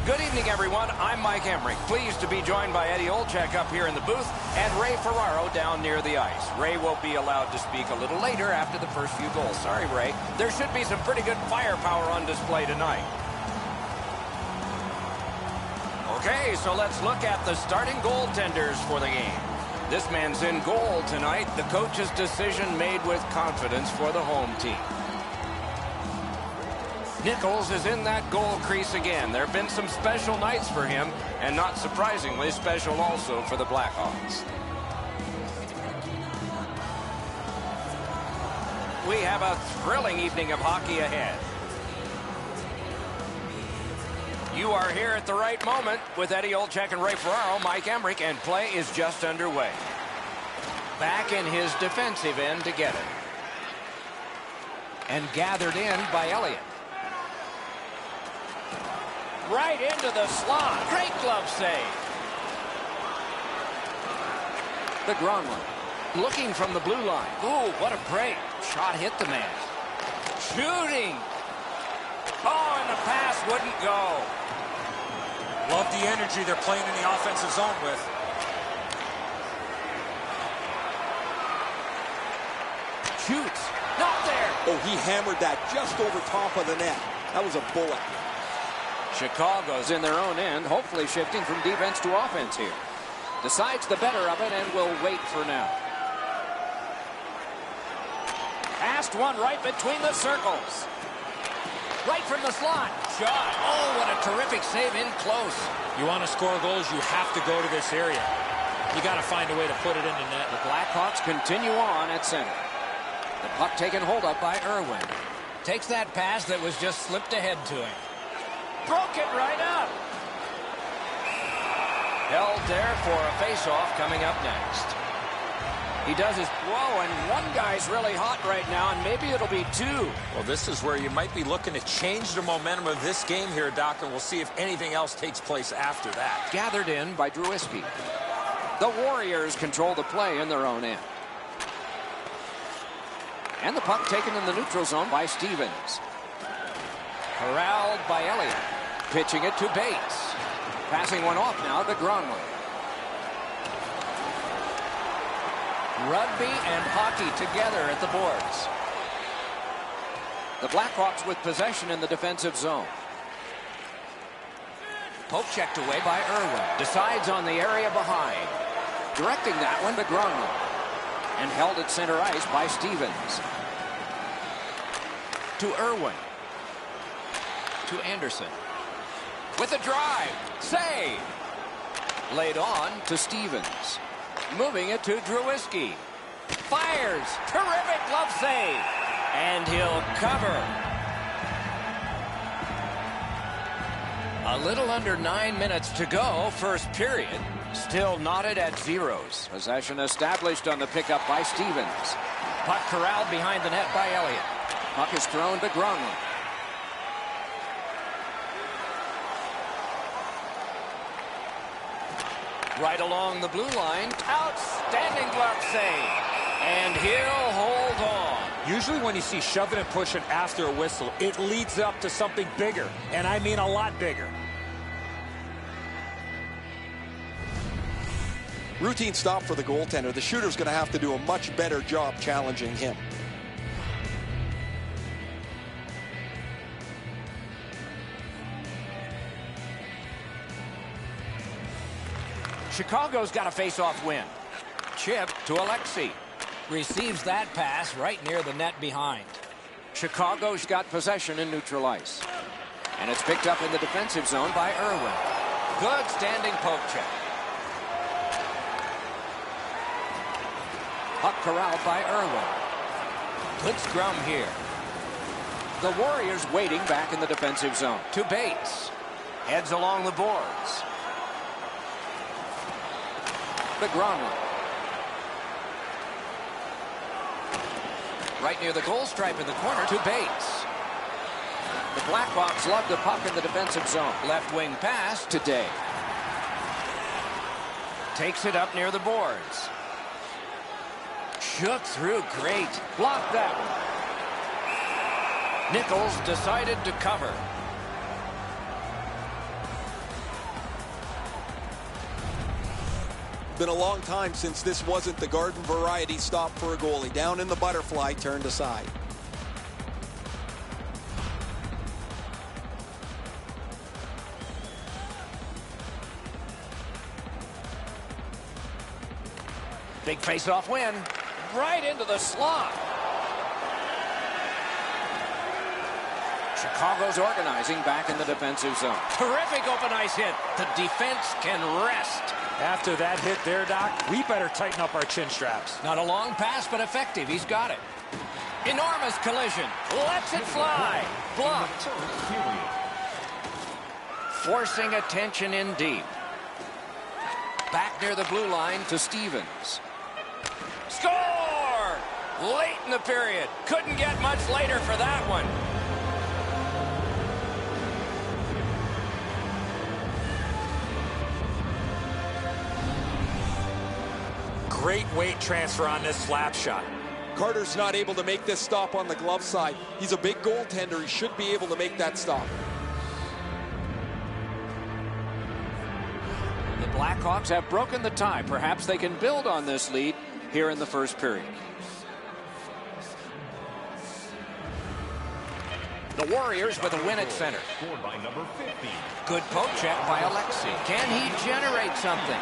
Good evening, everyone. I'm Mike Emmerich. Pleased to be joined by Eddie Olczyk up here in the booth and Ray Ferraro down near the ice. Ray will be allowed to speak a little later after the first few goals. Sorry, Ray. There should be some pretty good firepower on display tonight. Okay, so let's look at the starting goaltenders for the game. This man's in goal tonight. The coach's decision made with confidence for the home team. Nichols is in that goal crease again. There have been some special nights for him, and not surprisingly, special also for the Blackhawks. We have a thrilling evening of hockey ahead. You are here at the right moment with Eddie Olczyk and Ray Ferraro, Mike Emmerich, and play is just underway. Back in his defensive end to get it. And gathered in by Elliott. Right into the slot. Great glove save. The Gronlund looking from the blue line. Ooh, what a break. Shot hit the man. Shooting. Oh, and the pass wouldn't go. Love the energy they're playing in the offensive zone with. Shoots. Not there. Oh, he hammered that just over top of the net. That was a bullet. Chicago's in their own end, hopefully shifting from defense to offense here. Decides the better of it and will wait for now. Passed one right between the circles. Right from the slot. Shot. Oh, what a terrific save in close. You want to score goals, you have to go to this area. You got to find a way to put it in the net. The Blackhawks continue on at center. The puck taken hold of by Irwin. Takes that pass that was just slipped ahead to him. Broke it right up. Held there for a face-off coming up next. He does his... Whoa, and one guy's really hot right now, and maybe it'll be two. Well, this is where you might be looking to change the momentum of this game here, Doc, and we'll see if anything else takes place after that. Gathered in by Drewski. The Warriors control the play in their own end. And the puck taken in the neutral zone by Stevens. Corralled by Elliott. Pitching it to Bates. Passing one off now to Gronlund. Rugby and hockey together at the boards. The Blackhawks with possession in the defensive zone. Poke checked away by Irwin. Decides on the area behind. Directing that one to Gronlund. And held at center ice by Stevens. To Irwin. To Anderson. With a drive. Save. Laid on to Stevens. Moving it to Drewski. Fires. Terrific glove save. And he'll cover. A little under 9 minutes to go. First period. Still knotted at zeros. Possession established on the pickup by Stevens. Puck corralled behind the net by Elliott. Puck is thrown to Gronlund. Right along the blue line. Outstanding glove save. And he'll hold on. Usually when you see shoving and pushing after a whistle, it leads up to something bigger. And I mean a lot bigger. Routine stop for the goaltender. The shooter's going to have to do a much better job challenging him. Chicago's got a face-off win. Chip to Alexei. Receives that pass right near the net behind. Chicago's got possession in neutral ice. And it's picked up in the defensive zone by Irwin. Good standing poke check. Puck corralled by Irwin. Good scrum here. The Warriors waiting back in the defensive zone. To Bates. Heads along the boards. The Gronlund. Right near the goal stripe in the corner to Bates. The Blackhawks love the puck in the defensive zone. Left wing pass to Day. Takes it up near the boards. Shook through great. Blocked that one. Nichols decided to cover. Been a long time since this wasn't the garden variety stop for a goalie. Down in the butterfly, turned aside. Big face-off win. Right into the slot. Chicago's organizing back in the defensive zone. Terrific open ice hit. The defense can rest. After that hit there, Doc, we better tighten up our chin straps. Not a long pass, but effective. He's got it. Enormous collision. Lets it fly. Blocked. Forcing attention in deep. Back near the blue line to Stevens. Score! Late in the period. Couldn't get much later for that one. Great weight transfer on this slap shot. Carter's not able to make this stop on the glove side. He's a big goaltender. He should be able to make that stop. The Blackhawks have broken the tie. Perhaps they can build on this lead here in the first period. The Warriors with a win at center. Good poke check by Alexei. Can he generate something?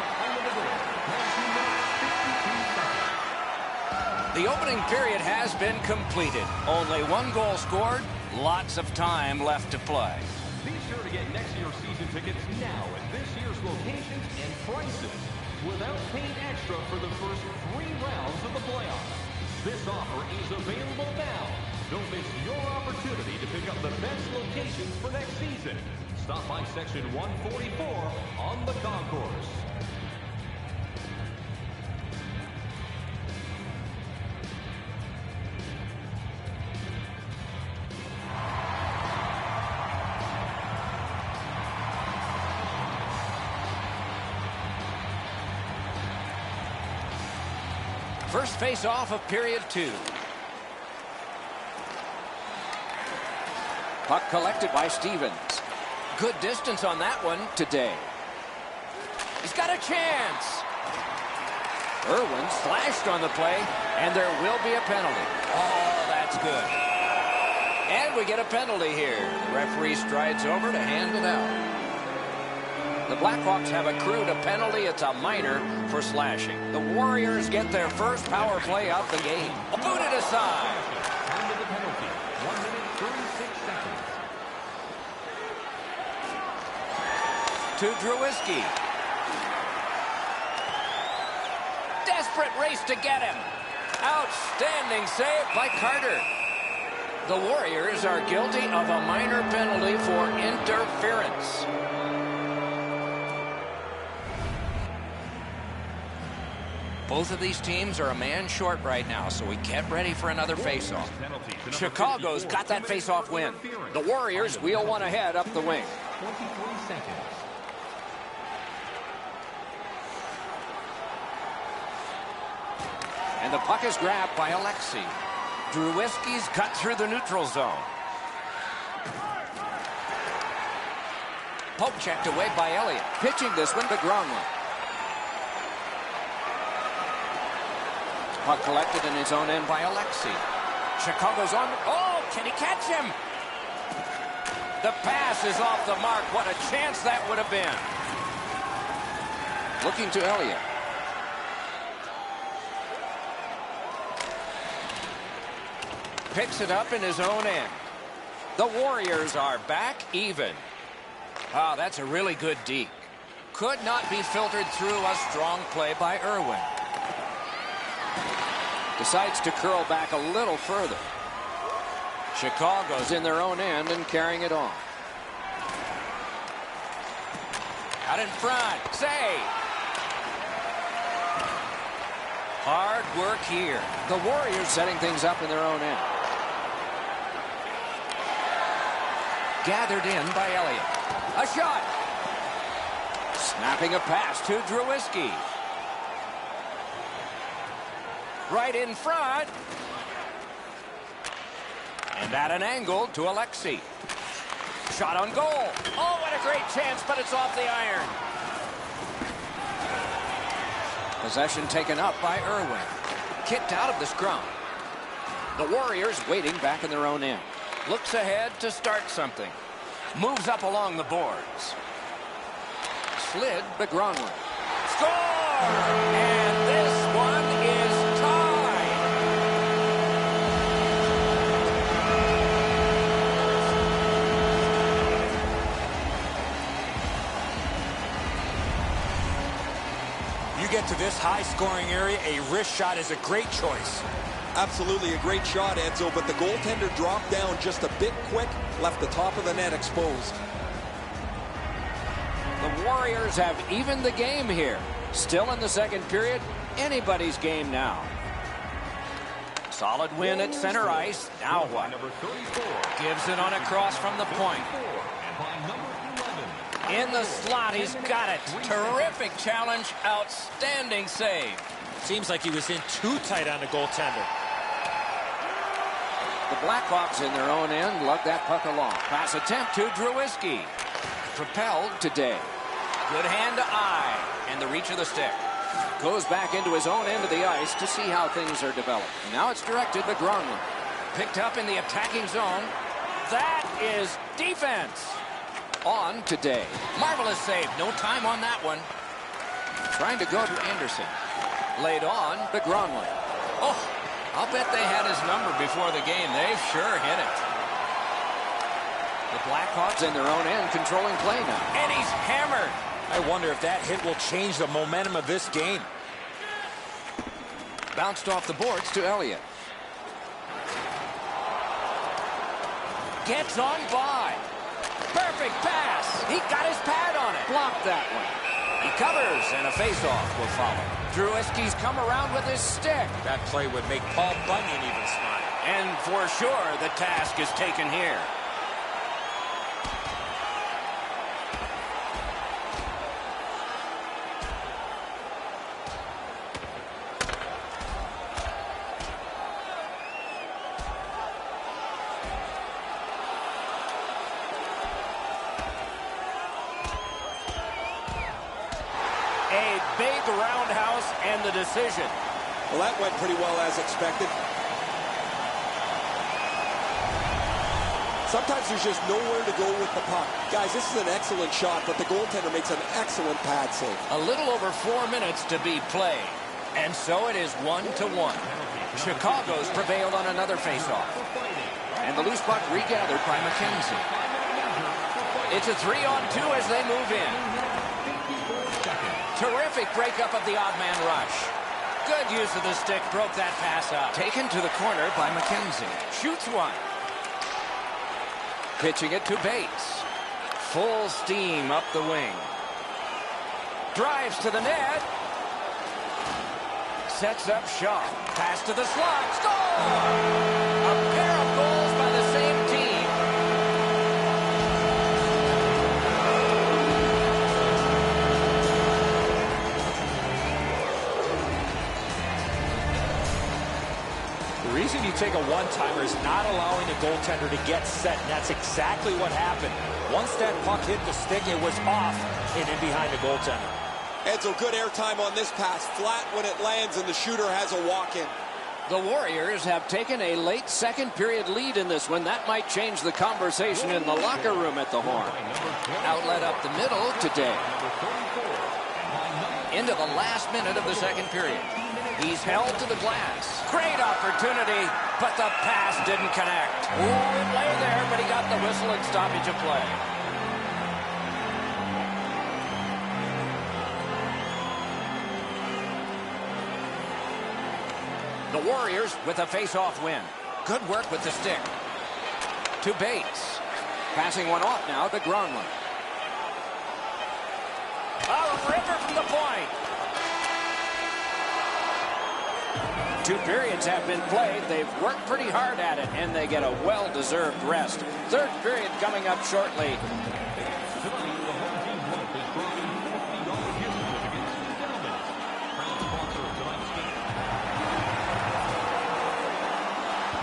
The opening period has been completed. Only one goal scored. Lots of time left to play. Be sure to get next year's season tickets now at this year's locations and prices without paying extra for the first 3 rounds of the playoffs. This offer is available now. Don't miss your opportunity to pick up the best locations for next season. Stop by section 144 on the concourse. First face-off of period 2. Puck collected by Stevens. Good distance on that one today. He's got a chance. Irwin slashed on the play, and there will be a penalty. Oh, that's good. And we get a penalty here. The referee strides over to hand it out. The Blackhawks have accrued a penalty. It's a minor for slashing. The Warriors get their first power play of the game. Booted aside. Under the penalty, 1 minute 36 seconds. To Drewiski. Desperate race to get him. Outstanding save by Carter. The Warriors are guilty of a minor penalty for interference. Both of these teams are a man short right now, so we get ready for another faceoff. Chicago's got that faceoff win. The Warriors wheel one ahead up the wing. 23 seconds. And the puck is grabbed by Alexei. Drewiski's cut through the neutral zone. Poke checked away by Elliott. Pitching this one to Gronlund. Puck collected in his own end by Alexei. Chicago's on. Oh, can he catch him? The pass is off the mark. What a chance that would have been. Looking to Elliott. Picks it up in his own end. The Warriors are back even. Ah, that's a really good deke. Could not be filtered through a strong play by Irwin. Decides to curl back a little further. Chicago's in their own end and carrying it on. Out in front. Save. Hard work here. The Warriors setting things up in their own end. Gathered in by Elliott. A shot. Snapping a pass to Drewiski. Right in front. And at an angle to Alexei. Shot on goal. Oh, what a great chance, but it's off the iron. Possession taken up by Irwin. Kicked out of the scrum. The Warriors waiting back in their own end. Looks ahead to start something. Moves up along the boards. Slid but Gronlund. Score! And this one is tied. You get to this high-scoring area, a wrist shot is a great choice. Absolutely a great shot, Enzo, but the goaltender dropped down just a bit quick, left the top of the net exposed. The Warriors have evened the game here. Still in the second period, anybody's game now. Solid win at center ice. Now what? Gives it on a cross from the point. In the slot, he's got it. Terrific challenge, outstanding save. Seems like he was in too tight on the goaltender. The Blackhawks in their own end lug that puck along. Pass attempt to Drewiski. Propelled today. Good hand to eye. And the reach of the stick. Goes back into his own end of the ice to see how things are developed. Now it's directed to Gronlund. Picked up in the attacking zone. That is defense. On today. Marvelous save. No time on that one. Trying to go to Anderson. Laid on to Gronlund. Oh, I'll bet they had his number before the game. They've sure hit it. The Blackhawks in their own end controlling play now. And he's hammered. I wonder if that hit will change the momentum of this game. Bounced off the boards to Elliott. Gets on by. Perfect pass. He got his pad on it. Blocked that one. He covers, and a face-off will follow. Drewiski's come around with his stick. That play would make Paul Bunyan even smile. And for sure, the task is taken here. A big roundhouse and the decision. Well, that went pretty well as expected. Sometimes there's just nowhere to go with the puck. Guys, this is an excellent shot, but the goaltender makes an excellent pad save. A little over 4 minutes to be played. And so it is 1-1. Chicago's prevailed on another faceoff. And the loose puck regathered by McKenzie. It's a 3-on-2 as they move in. Terrific breakup of the odd man rush. Good use of the stick, broke that pass up. Taken to the corner by McKenzie. Shoots one. Pitching it to Bates. Full steam up the wing. Drives to the net. Sets up Shaw. Pass to the slot. Score! A pair of goals by the same team. The reason you take a one-timer is not allowing the goaltender to get set, and that's exactly what happened. Once that puck hit the stick, it was off and in behind the goaltender. Enzo, good airtime on this pass. Flat when it lands, and the shooter has a walk-in. The Warriors have taken a late second period lead in this one. That might change the conversation in the locker room at the Horn. Outlet up the middle today. Into the last minute of the second period. He's held to the glass. Great opportunity, but the pass didn't connect. Ooh, it lay there, but he got the whistle and stoppage of play. The Warriors with a face-off win. Good work with the stick. To Bates. Passing one off now to Gronlund. A ripper from the point. 2 periods have been played. They've worked pretty hard at it, and they get a well-deserved rest. Third period coming up shortly.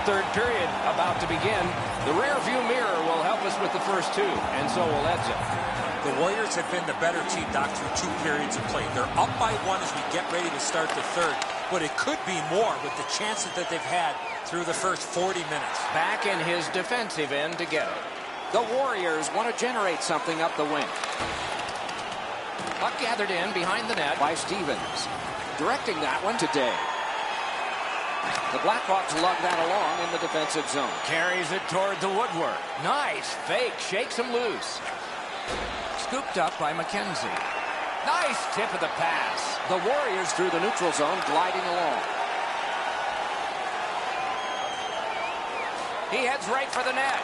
Third period about to begin. The rear view mirror will help us with the first two, and so will Edzo. The Warriors have been the better team, Doc, through 2 periods of play. They're up by 1 as we get ready to start the third, but it could be more with the chances that they've had through the first 40 minutes. Back in his defensive end to get it. The Warriors want to generate something up the wing. Puck gathered in behind the net by Stevens. Directing that one to Day. The Blackhawks lug that along in the defensive zone. Carries it toward the woodwork. Nice fake. Shakes him loose. Scooped up by McKenzie. Nice tip of the pass. The Warriors through the neutral zone gliding along. He heads right for the net.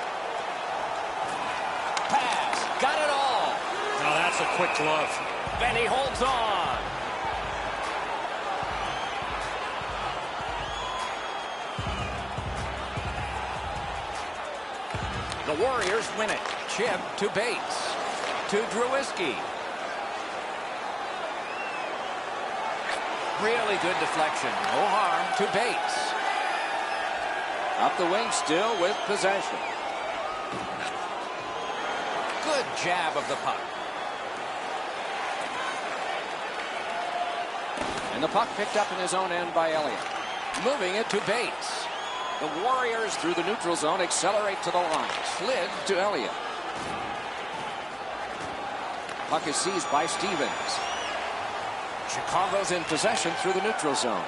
Pass. Got it all. Now that's a quick glove. Benny holds on. The Warriors win it. Chip to Bates. To Drewski. Really good deflection. No harm to Bates. Up the wing still with possession. Good jab of the puck. And the puck picked up in his own end by Elliott. Moving it to Bates. The Warriors through the neutral zone accelerate to the line. Slid to Elliott. Puck is seized by Stevens. Chicago's in possession through the neutral zone.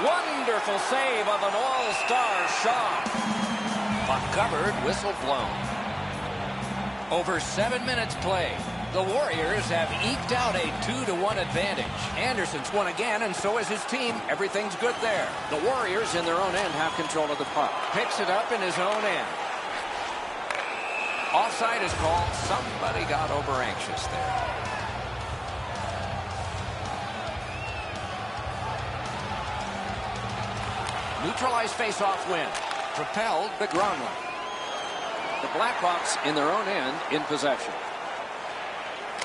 Wonderful save of an all-star shot. Puck covered, whistle blown. Over 7 minutes played. The Warriors have eked out a 2-1 advantage. Anderson's won again, and so is his team. Everything's good there. The Warriors in their own end have control of the puck. Picks it up in his own end. Offside is called. Somebody got over anxious there. Neutralized face-off win. Propelled to Gronlund. The Blackhawks in their own end in possession.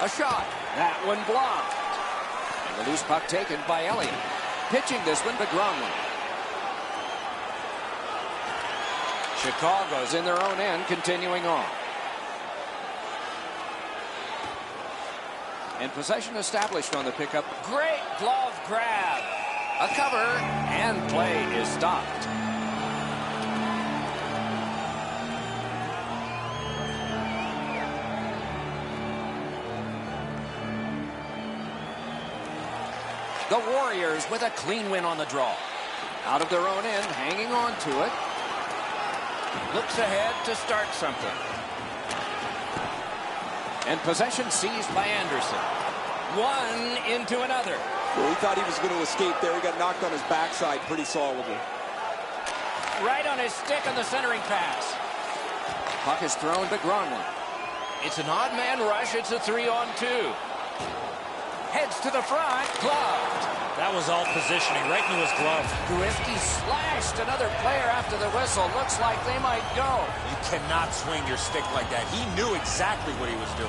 A shot. That one blocked. And the loose puck taken by Elliott. Pitching this one to Gronlund. Chicago's in their own end, continuing on. And possession established on the pickup. Great glove grab. A cover, and play is stopped. The Warriors with a clean win on the draw. Out of their own end, hanging on to it. Looks ahead to start something. And possession seized by Anderson. One into another. Well, he thought he was going to escape there. He got knocked on his backside pretty solidly. Right on his stick on the centering pass. Puck is thrown to Gronlund. It's an odd man rush. It's a 3-on-2. Heads to the front. Gloved. That was all positioning right into his glove. Drewski slashed another player after the whistle. Looks like they might go. You cannot swing your stick like that. He knew exactly what he was doing.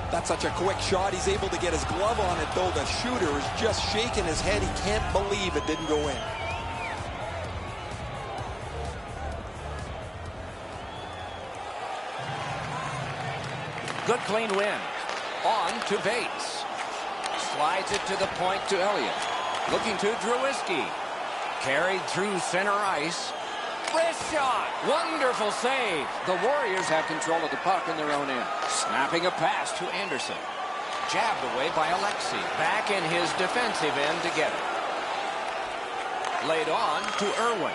That's such a quick shot. He's able to get his glove on it, though. The shooter is just shaking his head. He can't believe it didn't go in. Good clean win. On to Bates. Slides it to the point to Elliott. Looking to Drewski. Carried through center ice. Wrist shot. Wonderful save. The Warriors have control of the puck in their own end. Snapping a pass to Anderson. Jabbed away by Alexei. Back in his defensive end to get it. Laid on to Irwin.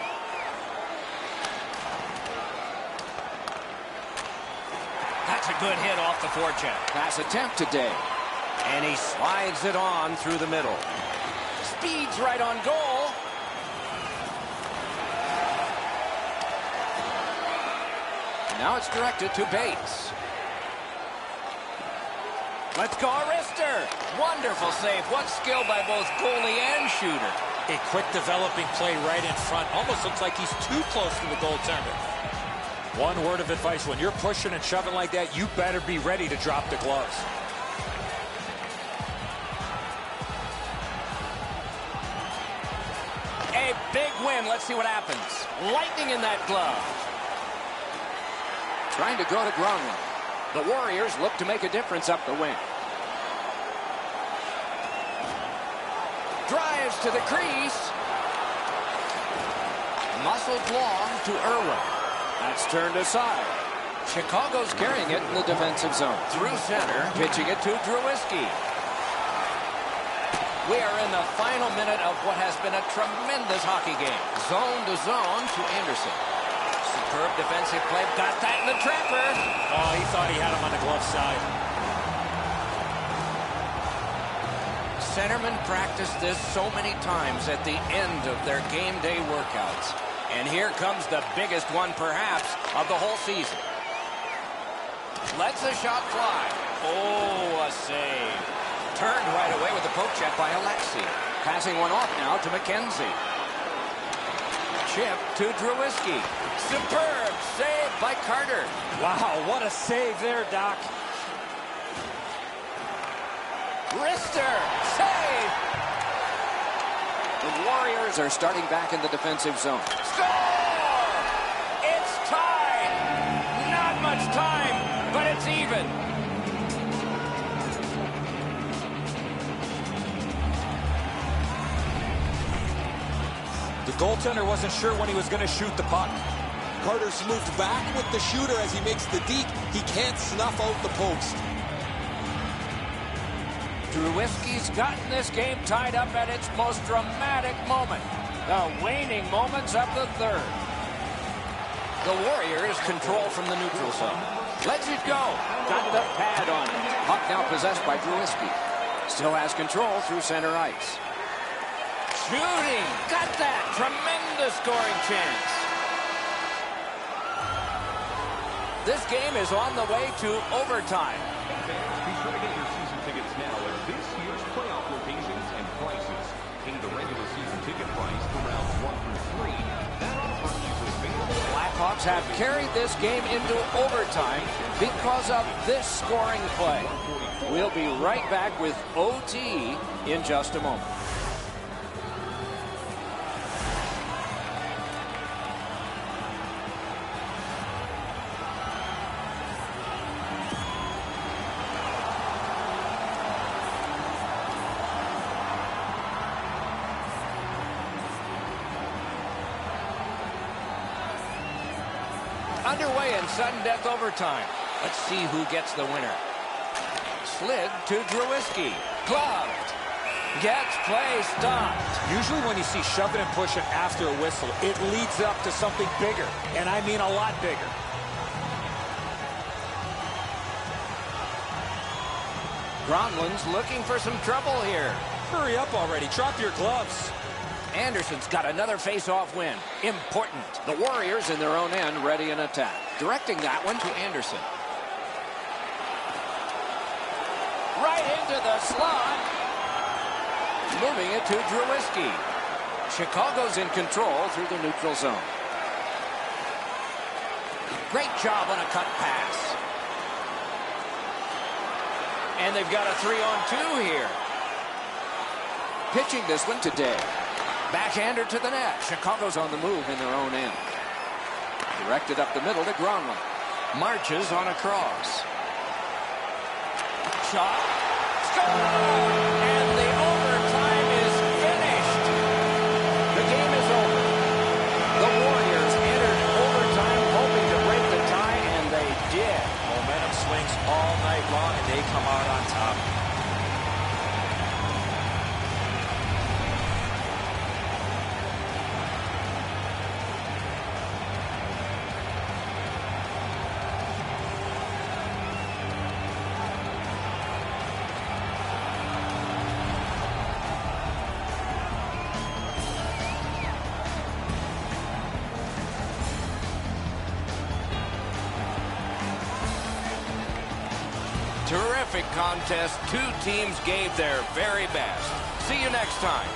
That's a good hit off the forecheck. Pass attempt today. And he slides it on through the middle. Speeds right on goal. Now it's directed to Bates. Let's go, Arister. Wonderful save. What skill by both goalie and shooter. A quick developing play right in front. Almost looks like he's too close to the goaltender. One word of advice, when you're pushing and shoving like that, you better be ready to drop the gloves. Let's see what happens. Lightning in that glove. Trying to go to Gronlund. The Warriors look to make a difference up the wing. Drives to the crease. Muscled long to Irwin. That's turned aside. Chicago's carrying it in the defensive zone. Through center, pitching it to Drewiski. We are in the final minute of what has been a tremendous hockey game. Zone to zone to Anderson. Superb defensive play. Got that in the trapper. Oh, he thought he had him on the glove side. Centermen practice this so many times at the end of their game day workouts. And here comes the biggest one, perhaps, of the whole season. Lets the shot fly. Oh, a save. Turned right away with the poke check by Alexi. Passing one off now to McKenzie. Chip to Drewiski. Superb save by Carter. Wow, what a save there, Doc. Wrister. Save. The Warriors are starting back in the defensive zone. Score! It's tied. Not much time, but it's even. The goaltender wasn't sure when he was going to shoot the puck. Carter's moved back with the shooter as he makes the deke. He can't snuff out the post. Drewiski's gotten this game tied up at its most dramatic moment. The waning moments of the third. The Warriors control from the neutral zone. Lets it go. Got the pad on it. Puck now possessed by Drewiski. Still has control through center ice. Shooting. Got that. Tremendous scoring chance. This game is on the way to overtime. Be sure to get your season tickets now at this year's playoff locations and prices. Pay the regular season ticket price for rounds 1 through 3. That offer is available. Blackhawks have carried this game into overtime because of this scoring play. We'll be right back with OT in just a moment. Underway in sudden death overtime. Let's see who gets the winner. Slid to Drewiski. Gloved. Gets play stopped. Usually when you see shoving and pushing after a whistle, it leads up to something bigger. And I mean a lot bigger. Gronlund's looking for some trouble here. Hurry up already. Drop your gloves. Anderson's got another face-off win. Important. The Warriors in their own end ready in attack. Directing that one to Anderson. Right into the slot. Moving it to Drewiski. Chicago's in control through the neutral zone. Great job on a cut pass. And they've got a 3-on-2 here. Pitching this one today. Backhander to the net. Chicago's on the move in their own end. Directed up the middle to Gronlund. Marches on a cross. Shot. Score! And the overtime is finished. The game is over. The Warriors entered overtime hoping to break the tie, and they did. Momentum swings all night long, and they come out on top. Terrific contest. Two teams gave their very best. See you next time.